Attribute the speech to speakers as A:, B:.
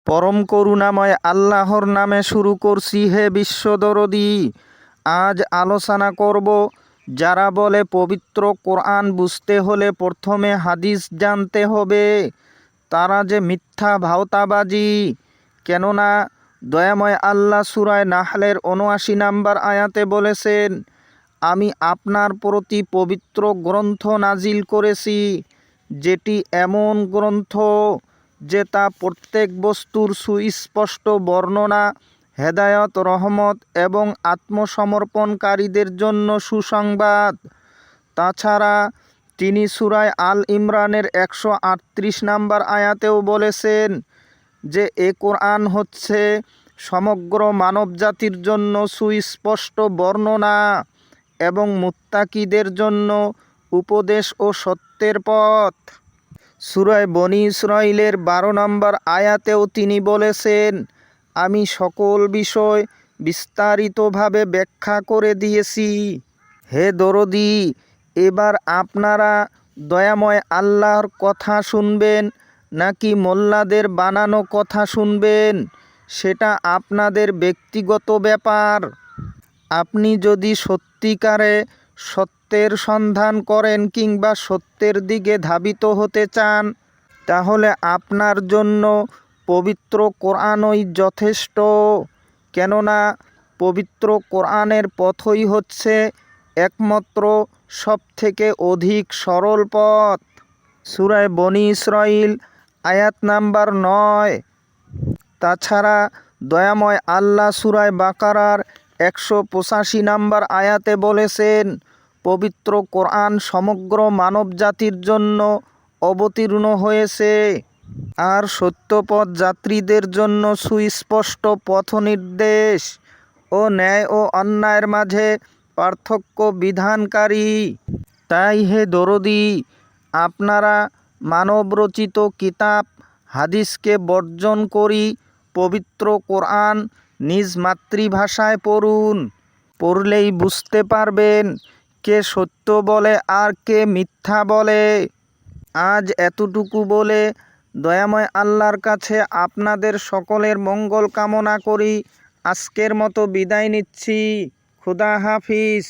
A: পরম করুণাময় আল্লাহর নামে শুরু করছি হে বিশ্বদরদী। আজ আলোচনা করব যারা বলে পবিত্র কোরআন বুঝতে হলে প্রথমে হাদিস জানতে হবে, তারা যে মিথ্যা ভাওতাবাজি। কেননা দয়াময় আল্লাহ সূরা নাহলের ৭৯ নম্বর আয়াতে বলেছেন, আমি আপনার প্রতি পবিত্র গ্রন্থ নাজিল করেছি, যেটি এমন গ্রন্থ যে তা প্রত্যেক বস্তুর সুস্পষ্ট বর্ণনা, হেদায়ত, রহমত এবং আত্মসমর্পণকারীদের জন্য সুসংবাদ। তাছাড়া তিনি সূরা আল ইমরানের ১৩৮ নম্বর আয়াতেও বলেছেন যে এ কোরআন হচ্ছে সমগ্র মানবজাতির জন্য সুস্পষ্ট বর্ণনা এবং মুত্তাকিদের জন্য উপদেশ ও সত্যের পথ। সূরা বনী ইসরাঈলের ১২ নম্বর আয়াতেও তিনি বলেছেন, আমি সকল বিষয় বিস্তারিতভাবে ব্যাখ্যা করে দিয়েছি। হে দরদী, এবার আপনারা দয়াময় আল্লাহর কথা শুনবেন নাকি মোল্লাদের বানানো কথা শুনবেন, সেটা আপনাদের ব্যক্তিগত ব্যাপার। আপনি যদি সত্যিকারে সত্যের সন্ধান করেন কিংবা সত্যের দিকে ধাবিত হতে চান, তাহলে আপনার জন্য পবিত্র কোরআনই যথেষ্ট। কেননা পবিত্র কোরআনের পথই হচ্ছে একমাত্র সবথেকে অধিক সরল পথ। সূরা বনী ইসরাঈল আয়াত নাম্বার ৯। তাছাড়া দয়াময় আল্লাহ সূরা বাকারার ১৮৫ নম্বর আয়াতে বলেছেন, পবিত্র কোরআন সমগ্র মানবজাতির জন্য অবতীর্ণ হয়েছে আর সত্যপথ যাত্রীদের জন্য সুস্পষ্ট পথনির্দেশ ও ন্যায় ও অন্যায়ের মাঝে পার্থক্য বিধানকারী। তাই হে দরদী, আপনারা মানবরচিত কিতাব হাদিসকে বর্জন করি পবিত্র কোরআন নিজ মাতৃভাষায় পড়ুন। পড়লেই বুঝতে পারবেন কে সত্য বলে আর কে মিথ্যা বলে। আজ এতটুকু বলে দয়াময় আল্লাহর কাছে আপনাদের সকলের মঙ্গল কামনা করি আজকের মতো বিদায় নিচ্ছি। খুদা হাফিজ।